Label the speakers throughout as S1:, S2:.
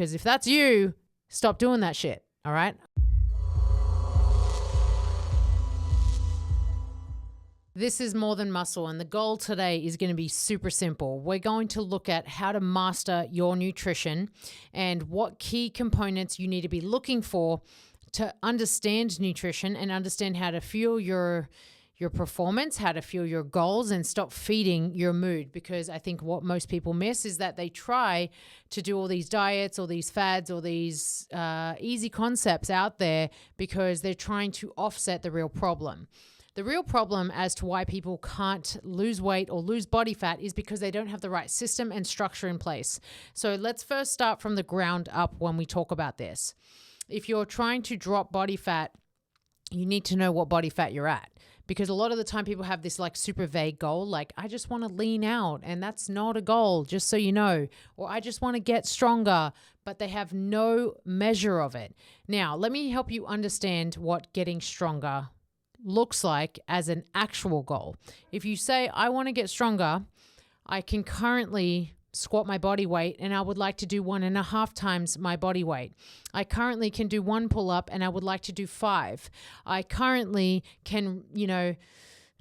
S1: Because if that's you, stop doing that shit. All right. This is More Than Muscle, and the goal today is going to be super simple. We're going to look at how to master your nutrition and what key components you need to be looking for to understand nutrition and understand how to fuel your performance, how to fuel your goals, and stop feeding your mood. Because I think what most people miss is that they try to do all these diets, all these fads, all these easy concepts out there because they're trying to offset the real problem. The real problem as to why people can't lose weight or lose body fat is because they don't have the right system and structure in place. So let's first start from the ground up when we talk about this. If you're trying to drop body fat, you need to know what body fat you're at. Because a lot of the time people have this like super vague goal, like I just want to lean out, and that's not a goal, just so you know. Or I just want to get stronger, but they have no measure of it. Now, let me help you understand what getting stronger looks like as an actual goal. If you say, I want to get stronger, I can currently squat my body weight and I would like to do 1.5 times my body weight. I currently can do 1 pull-up and I would like to do 5. I currently can,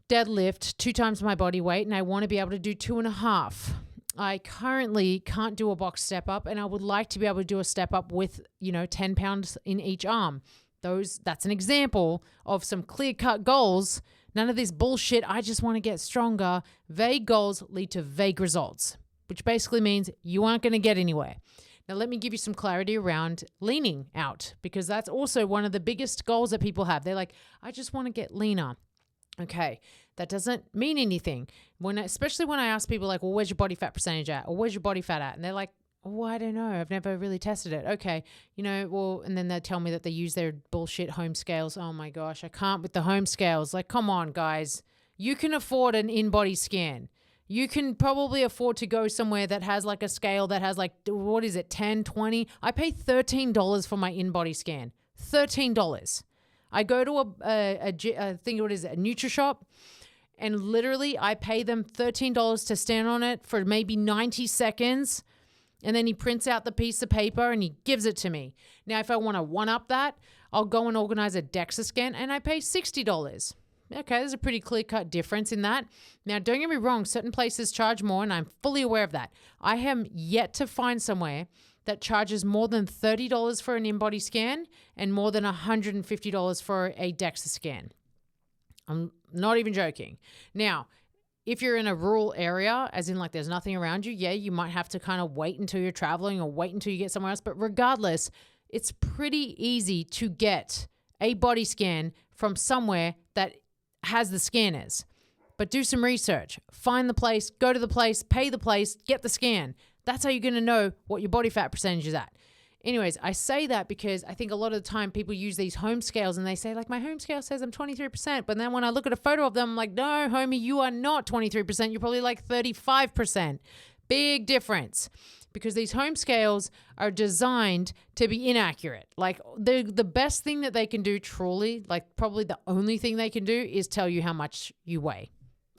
S1: deadlift 2 times my body weight and I want to be able to do 2.5. I currently can't do a box step up and I would like to be able to do a step up with, 10 pounds in each arm. That's an example of some clear-cut goals. None of this bullshit, I just want to get stronger. Vague goals lead to vague results, which basically means you aren't going to get anywhere. Now, let me give you some clarity around leaning out, because that's also one of the biggest goals that people have. They're like, I just want to get leaner. Okay, that doesn't mean anything. Especially when I ask people like, well, where's your body fat percentage at? Or where's your body fat at? And they're like, oh, I don't know. I've never really tested it. Okay. And then they tell me that they use their bullshit home scales. Oh my gosh, I can't with the home scales. Like, come on, guys. You can afford an in-body scan. You can probably afford to go somewhere that has like a scale that has like, what is it, 10, 20? I pay $13 for my in-body scan. $13. I go to a NutriShop, and literally I pay them $13 to stand on it for maybe 90 seconds. And then he prints out the piece of paper and he gives it to me. Now, if I want to one-up that, I'll go and organize a DEXA scan and I pay $60. Okay, there's a pretty clear-cut difference in that. Now, don't get me wrong, certain places charge more, and I'm fully aware of that. I am yet to find somewhere that charges more than $30 for an in-body scan and more than $150 for a DEXA scan. I'm not even joking. Now, if you're in a rural area, as in like there's nothing around you, yeah, you might have to kind of wait until you're traveling or wait until you get somewhere else. But regardless, it's pretty easy to get a body scan from somewhere that has the scanners. But do some research, find the place, go to the place, pay the place, get the scan. That's how you're going to know what your body fat percentage is at. Anyways, I say that because I think a lot of the time people use these home scales and they say like, my home scale says I'm 23%. But then when I look at a photo of them, I'm like, no, homie, you are not 23%. You're probably like 35%. Big difference, because these home scales are designed to be inaccurate. Like the best thing that they can do, truly, like probably the only thing they can do is tell you how much you weigh.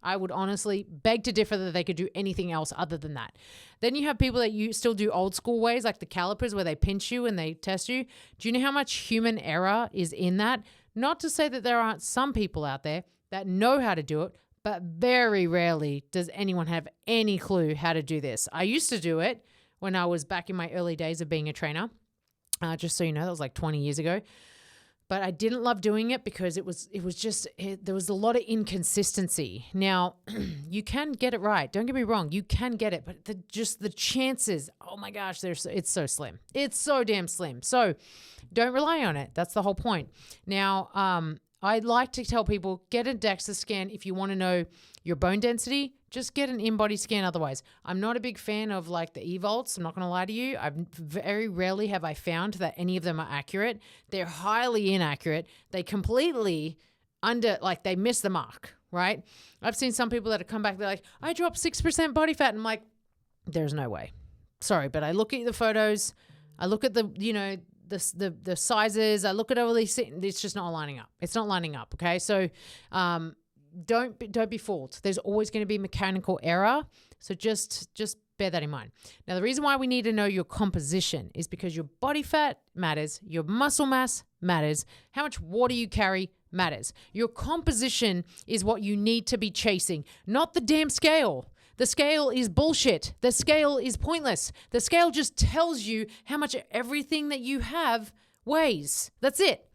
S1: I would honestly beg to differ that they could do anything else other than that. Then you have people that you still do old school ways, like the calipers where they pinch you and they test you. Do you know how much human error is in that? Not to say that there aren't some people out there that know how to do it, but very rarely does anyone have any clue how to do this. I used to do it when I was back in my early days of being a trainer. Just so you know, that was like 20 years ago. But I didn't love doing it because there was a lot of inconsistency. Now, you can get it right. Don't get me wrong. You can get it, but the chances, oh my gosh, it's so slim. It's so damn slim. So don't rely on it. That's the whole point. Now, I like to tell people, get a DEXA scan if you want to know your bone density. Just get an in-body scan otherwise. I'm not a big fan of like the eVolts. I'm not going to lie to you. Very rarely have I found that any of them are accurate. They're highly inaccurate. They completely they miss the mark, right? I've seen some people that have come back, they're like, I dropped 6% body fat. And I'm like, there's no way. Sorry, but I look at the photos. I look at the sizes. I look at all these things. It's just not lining up. It's not lining up. Okay. So, don't be fooled. There's always going to be mechanical error. So just bear that in mind. Now, the reason why we need to know your composition is because your body fat matters, your muscle mass matters, how much water you carry matters. Your composition is what you need to be chasing, not the damn scale. The scale is bullshit. The scale is pointless. The scale just tells you how much everything that you have weighs. That's it.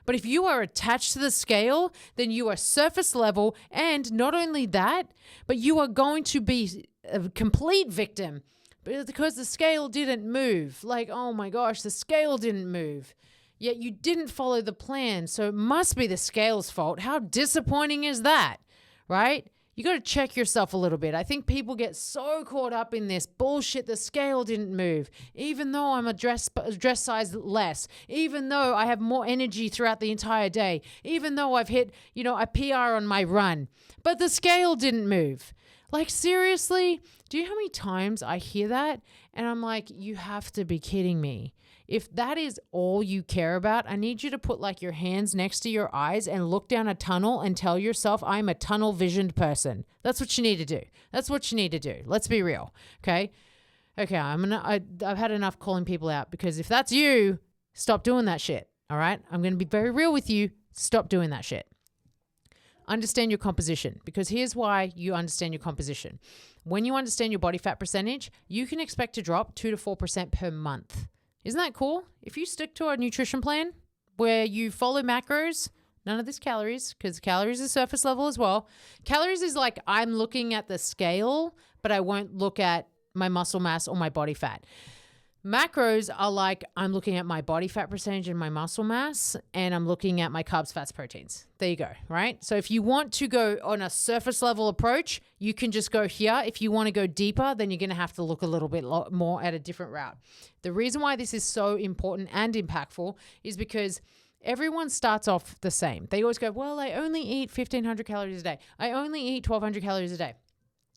S1: But if you are attached to the scale, then you are surface level. And not only that, but you are going to be a complete victim because the scale didn't move. Like, oh my gosh, the scale didn't move. Yet you didn't follow the plan. So it must be the scale's fault. How disappointing is that, right? You got to check yourself a little bit. I think people get so caught up in this bullshit. The scale didn't move, even though I'm a dress size less, even though I have more energy throughout the entire day, even though I've hit, a PR on my run, but the scale didn't move. Like, seriously, do you know how many times I hear that? And I'm like, you have to be kidding me. If that is all you care about, I need you to put like your hands next to your eyes and look down a tunnel and tell yourself, I'm a tunnel visioned person. That's what you need to do. That's what you need to do. Let's be real. Okay. I've had enough calling people out, because if that's you, stop doing that shit. All right. I'm going to be very real with you. Stop doing that shit. Understand your composition, because here's why you understand your composition. When you understand your body fat percentage, you can expect to drop 2 to 4% per month. Isn't that cool? If you stick to a nutrition plan where you follow macros, none of this calories, because calories is surface level as well. Calories is like I'm looking at the scale, but I won't look at my muscle mass or my body fat. Macros are like I'm looking at my body fat percentage and my muscle mass, and I'm looking at my carbs, fats, proteins. There you go, right? So if you want to go on a surface level approach, you can just go here. If you want to go deeper, then you're going to have to look a little bit more at a different route. The reason why this is so important and impactful is because everyone starts off the same. They always go, well, I only eat 1,500 calories a day. I only eat 1,200 calories a day.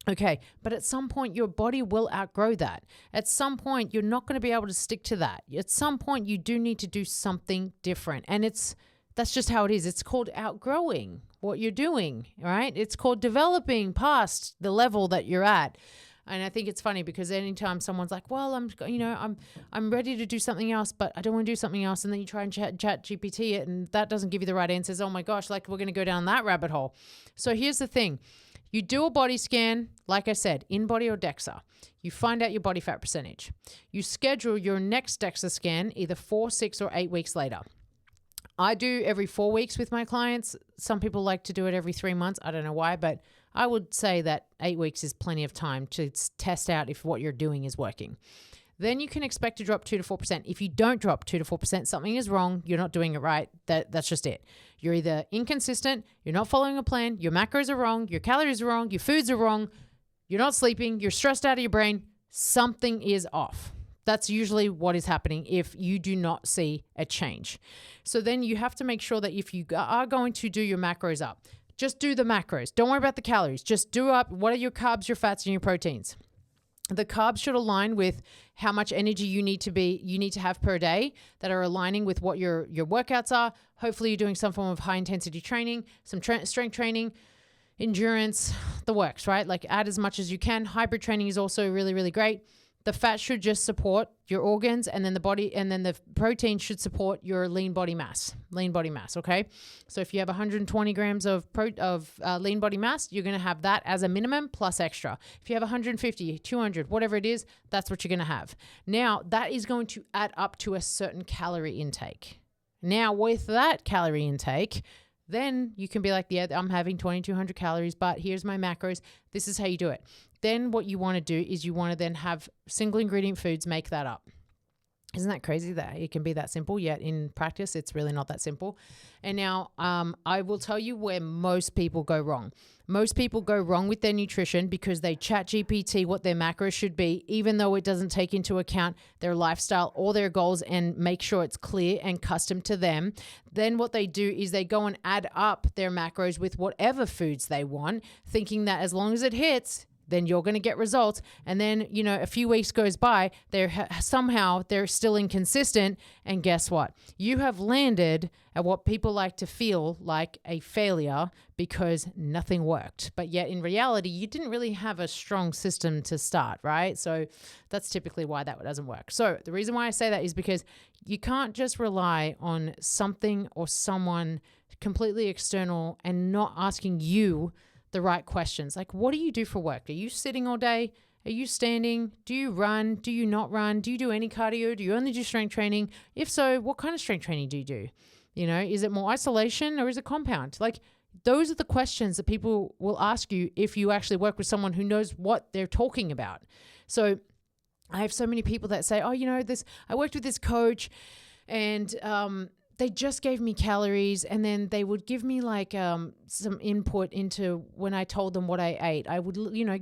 S1: Okay, but at some point your body will outgrow that. At some point you're not going to be able to stick to that. At some point you do need to do something different. And that's just how it is. It's called outgrowing what you're doing, right? It's called developing past the level that you're at. And I think it's funny because anytime someone's like, well, I'm ready to do something else, but I don't want to do something else. And then you try and chat GPT it, and that doesn't give you the right answers. Oh my gosh, like we're going to go down that rabbit hole. So here's the thing. You do a body scan, like I said, InBody or DEXA. You find out your body fat percentage. You schedule your next DEXA scan either 4, 6, or 8 weeks later. I do every 4 weeks with my clients. Some people like to do it every 3 months. I don't know why, but I would say that 8 weeks is plenty of time to test out if what you're doing is working. Then you can expect to drop 2 to 4%. If you don't drop 2 to 4%, something is wrong. You're not doing it right. That's just it. You're either inconsistent, you're not following a plan, your macros are wrong, your calories are wrong, your foods are wrong, you're not sleeping, you're stressed out of your brain. Something is off. That's usually what is happening if you do not see a change. So then you have to make sure that if you are going to do your macros up, just do the macros. Don't worry about the calories. Just do up what are your carbs, your fats, and your proteins. The carbs should align with how much energy you need to have per day that are aligning with what your workouts are. Hopefully you're doing some form of high intensity training, some strength training, endurance, the works, right? Like add as much as you can. Hybrid training is also really, really great. The fat should just support your organs, and then the protein should support your lean body mass. Okay. So if you have 120 grams of lean body mass, you're going to have that as a minimum plus extra. If you have 150, 200, whatever it is, that's what you're going to have. Now that is going to add up to a certain calorie intake. Now with that calorie intake, then you can be like, yeah, I'm having 2,200 calories, but here's my macros. This is how you do it. Then what you want to do is you want to then have single ingredient foods make that up. Isn't that crazy that it can be that simple? Yet in practice, it's really not that simple. And now I will tell you where most people go wrong. Most people go wrong with their nutrition because they chat GPT what their macros should be, even though it doesn't take into account their lifestyle or their goals and make sure it's clear and custom to them. Then what they do is they go and add up their macros with whatever foods they want, thinking that as long as it hits, Then you're going to get results. And then, a few weeks goes by, somehow they're still inconsistent. And guess what? You have landed at what people like to feel like a failure because nothing worked. But yet in reality, you didn't really have a strong system to start, right? So that's typically why that doesn't work. So the reason why I say that is because you can't just rely on something or someone completely external and not asking you the right questions. Like, what do you do for work? Are you sitting all day? Are you standing? Do you run? Do you not run? Do you do any cardio? Do you only do strength training? If so, what kind of strength training do you do? Is it more isolation or is it compound? Like, those are the questions that people will ask you if you actually work with someone who knows what they're talking about. So I have so many people that say, I worked with this coach and, they just gave me calories, and then they would give me like some input into when I told them what I ate. I would,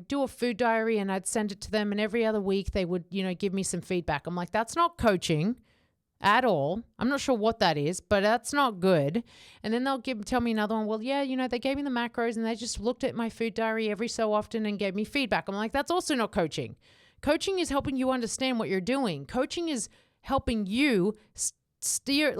S1: do a food diary and I'd send it to them, and every other week they would, give me some feedback. I'm like, that's not coaching at all. I'm not sure what that is, but that's not good. And then they'll tell me another one. Well, yeah, they gave me the macros and they just looked at my food diary every so often and gave me feedback. I'm like, that's also not coaching. Coaching is helping you understand what you're doing. Coaching is helping you steer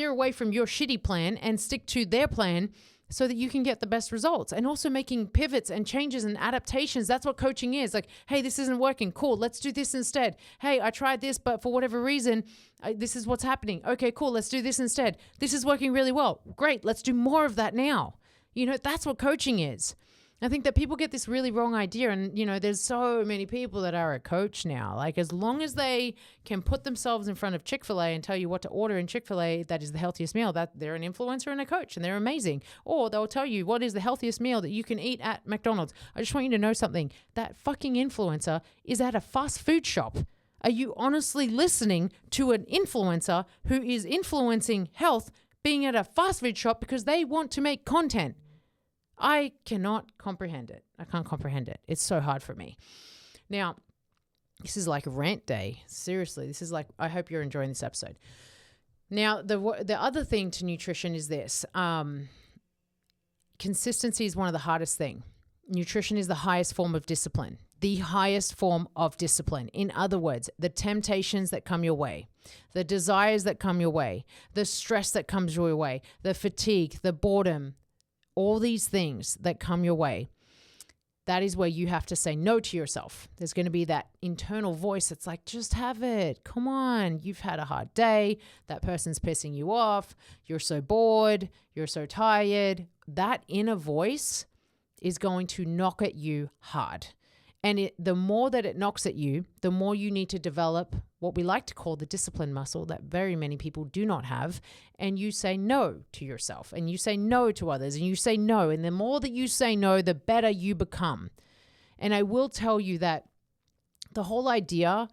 S1: away from your shitty plan and stick to their plan so that you can get the best results, and also making pivots and changes and adaptations. That's what coaching is. Like, hey, this isn't working. Cool. Let's do this instead. Hey, I tried this, but for whatever reason, this is what's happening. Okay, cool. Let's do this instead. This is working really well. Great. Let's do more of that now. That's what coaching is. I think that people get this really wrong idea, and there's so many people that are a coach now. Like, as long as they can put themselves in front of Chick-fil-A and tell you what to order in Chick-fil-A that is the healthiest meal, that they're an influencer and a coach and they're amazing. Or they'll tell you what is the healthiest meal that you can eat at McDonald's. I just want you to know something. That fucking influencer is at a fast food shop. Are you honestly listening to an influencer who is influencing health being at a fast food shop because they want to make content? I cannot comprehend it. I can't comprehend it. It's so hard for me. Now, this is like rant day. Seriously, this is like, I hope you're enjoying this episode. Now, the other thing to nutrition is this. Consistency is one of the hardest things. Nutrition is the highest form of discipline. The highest form of discipline. In other words, the temptations that come your way, the desires that come your way, the stress that comes your way, the fatigue, the boredom, all these things that come your way, that is where you have to say no to yourself. There's going to be that internal voice that's like, just have it. Come on. You've had a hard day. That person's pissing you off. You're so bored. You're so tired. That inner voice is going to knock at you hard. And the more that it knocks at you, the more you need to develop what we like to call the discipline muscle that very many people do not have. And you say no to yourself, and you say no to others, and you say no. And the more that you say no, the better you become. And I will tell you that the whole idea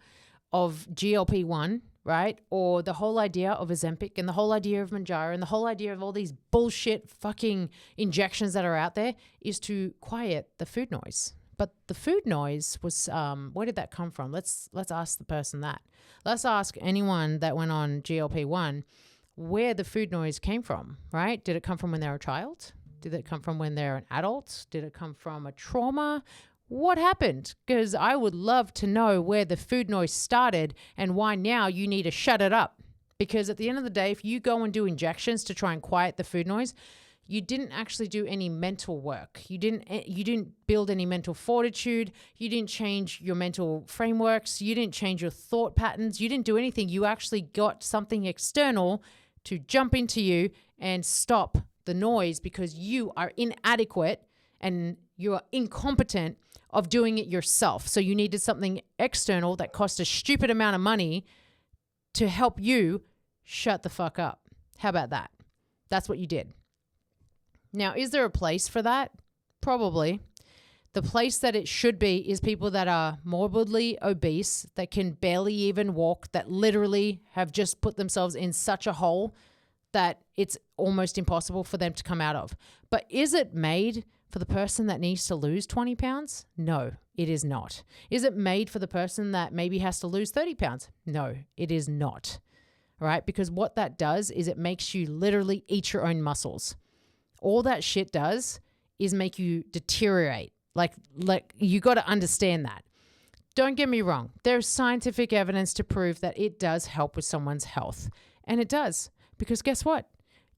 S1: of GLP-1, right? Or the whole idea of Ozempic and the whole idea of Mounjaro and the whole idea of all these bullshit fucking injections that are out there is to quiet the food noise. But the food noise was, where did that come from? Let's ask the person that. Let's ask anyone that went on GLP-1 where the food noise came from, right? Did it come from when they were a child? Did it come from when they're an adult? Did it come from a trauma? What happened? Because I would love to know where the food noise started and why now you need to shut it up. Because at the end of the day, if you go and do injections to try and quiet the food noise, you didn't actually do any mental work. You didn't build any mental fortitude. You didn't change your mental frameworks. You didn't change your thought patterns. You didn't do anything. You actually got something external to jump into you and stop the noise because you are inadequate and you are incompetent of doing it yourself. So you needed something external that cost a stupid amount of money to help you shut the fuck up. How about that? That's what you did. Now, is there a place for that? Probably. The place that it should be is people that are morbidly obese, that can barely even walk, that literally have just put themselves in such a hole that it's almost impossible for them to come out of. But is it made for the person that needs to lose 20 pounds? No, it is not. Is it made for the person that maybe has to lose 30 pounds? No, it is not. All right? Because what that does is it makes you literally eat your own muscles. All that shit does is make you deteriorate. Like you got to understand that. Don't get me wrong. There's scientific evidence to prove that it does help with someone's health. And it does. Because guess what?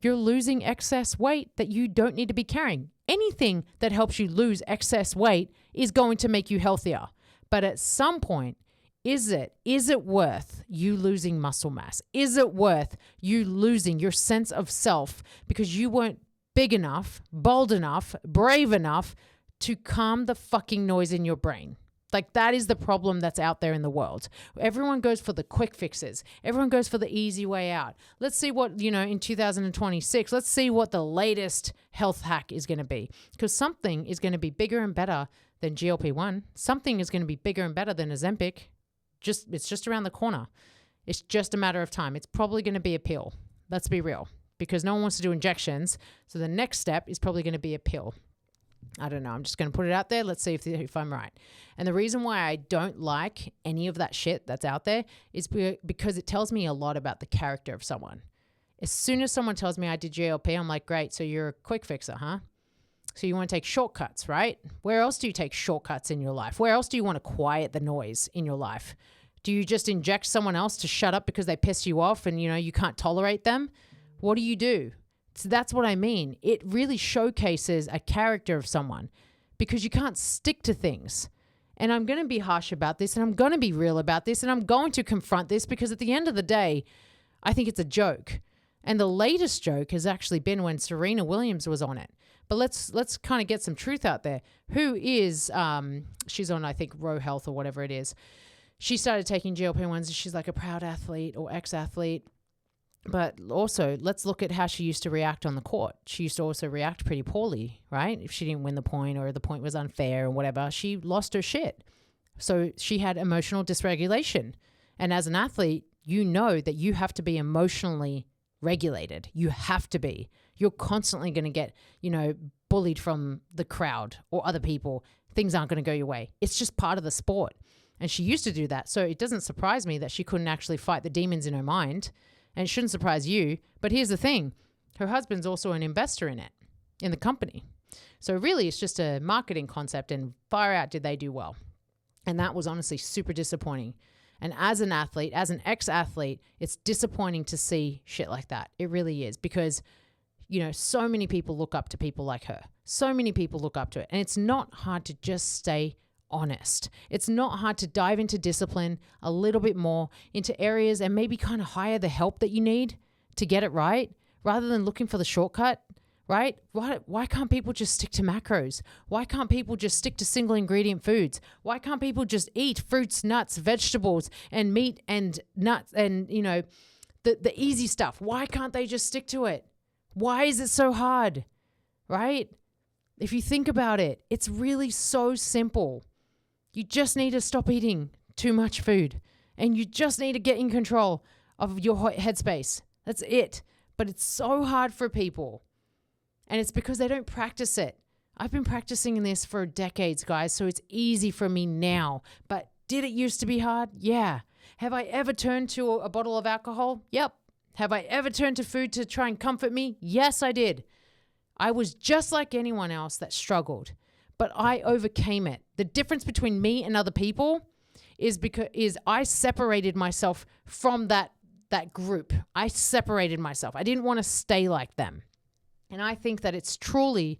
S1: You're losing excess weight that you don't need to be carrying. Anything that helps you lose excess weight is going to make you healthier. But at some point, is it worth you losing muscle mass? Is it worth you losing your sense of self because you weren't big enough, bold enough, brave enough to calm the fucking noise in your brain? Like, that is the problem that's out there in the world. Everyone goes for the quick fixes. Everyone goes for the easy way out. Let's see what, in 2026, let's see what the latest health hack is going to be. Because something is going to be bigger and better than GLP-1. Something is going to be bigger and better than Ozempic. It's just around the corner. It's just a matter of time. It's probably going to be a pill. Let's be real. Because no one wants to do injections. So the next step is probably going to be a pill. I don't know. I'm just going to put it out there. Let's see if I'm right. And the reason why I don't like any of that shit that's out there is because it tells me a lot about the character of someone. As soon as someone tells me I did GLP, I'm like, great, so you're a quick fixer, huh? So you want to take shortcuts, right? Where else do you take shortcuts in your life? Where else do you want to quiet the noise in your life? Do you just inject someone else to shut up because they piss you off and, you can't tolerate them? What do? So that's what I mean. It really showcases a character of someone because you can't stick to things. And I'm going to be harsh about this and I'm going to be real about this and I'm going to confront this because at the end of the day, I think it's a joke. And the latest joke has actually been when Serena Williams was on it. But let's kind of get some truth out there. Who is, she's on, I think, Row Health or whatever it is. She started taking GLP-1s and she's like a proud athlete or ex-athlete. But also, let's look at how she used to react on the court. She used to also react pretty poorly, right? If she didn't win the point or the point was unfair or whatever, she lost her shit. So she had emotional dysregulation. And as an athlete, you know that you have to be emotionally regulated. You have to be. You're constantly going to get, bullied from the crowd or other people. Things aren't going to go your way. It's just part of the sport. And she used to do that. So it doesn't surprise me that she couldn't actually fight the demons in her mind. And it shouldn't surprise you. But here's the thing. Her husband's also an investor in it, in the company. So really, it's just a marketing concept and far out did they do well. And that was honestly super disappointing. And as an athlete, as an ex-athlete, it's disappointing to see shit like that. It really is because, so many people look up to people like her. So many people look up to it. And it's not hard to just stay honest. It's not hard to dive into discipline a little bit more into areas and maybe kind of hire the help that you need to get it right rather than looking for the shortcut, right? Why can't people just stick to macros? Why can't people just stick to single ingredient foods? Why can't people just eat fruits, nuts, vegetables and meat and nuts and, the easy stuff? Why can't they just stick to it? Why is it so hard, right? If you think about it, it's really so simple. You just need to stop eating too much food and you just need to get in control of your headspace. That's it. But it's so hard for people and it's because they don't practice it. I've been practicing this for decades, guys, so it's easy for me now. But did it used to be hard? Yeah. Have I ever turned to a bottle of alcohol? Yep. Have I ever turned to food to try and comfort me? Yes, I did. I was just like anyone else that struggled. But I overcame it. The difference between me and other people is I separated myself from that group. I separated myself. I didn't want to stay like them. And I think that it's truly,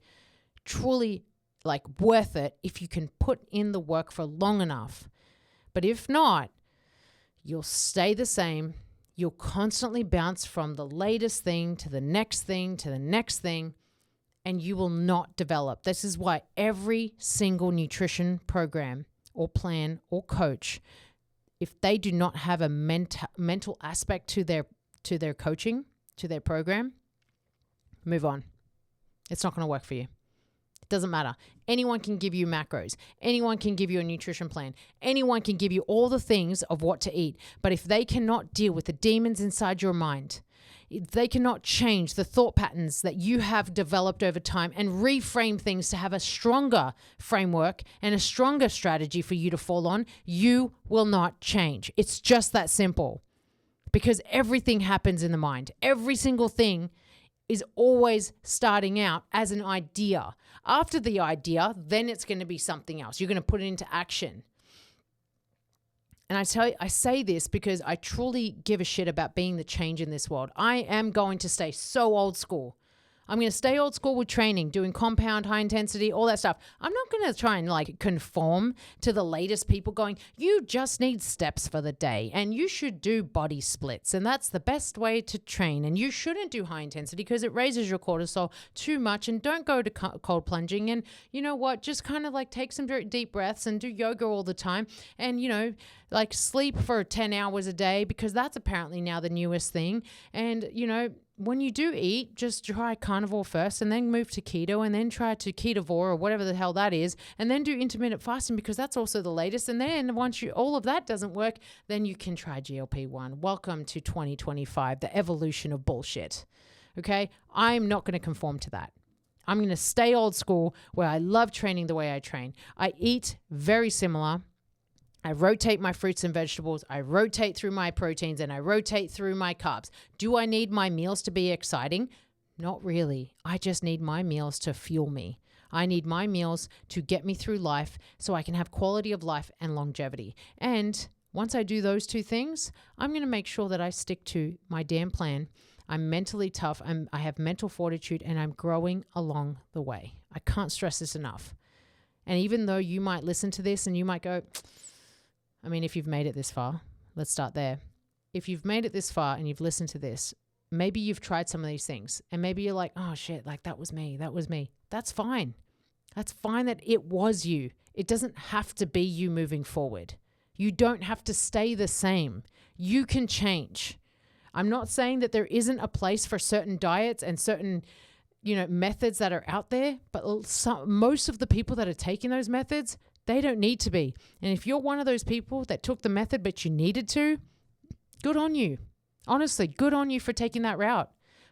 S1: truly like worth it if you can put in the work for long enough. But if not, you'll stay the same. You'll constantly bounce from the latest thing to the next thing to the next thing. And you will not develop. This is why every single nutrition program or plan or coach, if they do not have a mental aspect to their coaching, to their program, move on. It's not going to work for you. It doesn't matter. Anyone can give you macros. Anyone can give you a nutrition plan. Anyone can give you all the things of what to eat. But if they cannot deal with the demons inside your mind, they cannot change the thought patterns that you have developed over time and reframe things to have a stronger framework and a stronger strategy for you to fall on, you will not change. It's just that simple because everything happens in the mind. Every single thing is always starting out as an idea. After the idea, then it's going to be something else. You're going to put it into action. And I say this because I truly give a shit about being the change in this world. I am going to stay so old school. I'm going to stay old school with training, doing compound, high intensity, all that stuff. I'm not going to try and like conform to the latest people going, you just need steps for the day and you should do body splits. And that's the best way to train. And you shouldn't do high intensity because it raises your cortisol too much. And don't go to cold plunging. And you know what? Just kind of like take some very deep breaths and do yoga all the time. And, you know, like sleep for 10 hours a day because that's apparently now the newest thing. And, you know, when you do eat, just try carnivore first and then move to keto and then try to ketovore or whatever the hell that is. And then do intermittent fasting because that's also the latest. And then once all of that doesn't work, then you can try GLP-1. Welcome to 2025, the evolution of bullshit. Okay. I'm not going to conform to that. I'm going to stay old school where I love training the way I train. I eat very similar. I rotate my fruits and vegetables, I rotate through my proteins, and I rotate through my carbs. Do I need my meals to be exciting? Not really. I just need my meals to fuel me. I need my meals to get me through life so I can have quality of life and longevity. And once I do those two things, I'm going to make sure that I stick to my damn plan. I'm mentally tough. I have mental fortitude, and I'm growing along the way. I can't stress this enough. And even though you might listen to this and you might go, I mean, if you've made it this far, let's start there. If you've made it this far and you've listened to this, maybe you've tried some of these things and maybe you're like, oh shit, like that was me. That's fine. That's fine that it was you. It doesn't have to be you moving forward. You don't have to stay the same. You can change. I'm not saying that there isn't a place for certain diets and certain, you know, methods that are out there, but most of the people that are taking those methods, they don't need to be. And if you're one of those people that took the method but you needed to, good on you. Honestly, good on you for taking that route.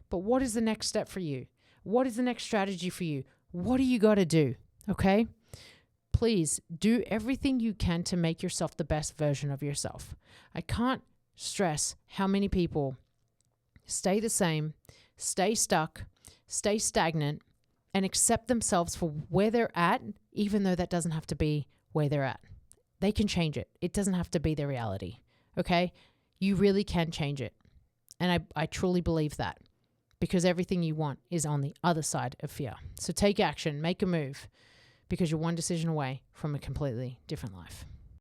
S1: But what is the next step for you? What is the next strategy for you? What do you got to do? Okay? Please do everything you can to make yourself the best version of yourself. I can't stress how many people stay the same, stay stuck, stay stagnant, and accept themselves for where they're at, even though that doesn't have to be where they're at. They can change it. It doesn't have to be their reality. Okay? You really can change it. And I truly believe that because everything you want is on the other side of fear. So take action, make a move because you're one decision away from a completely different life.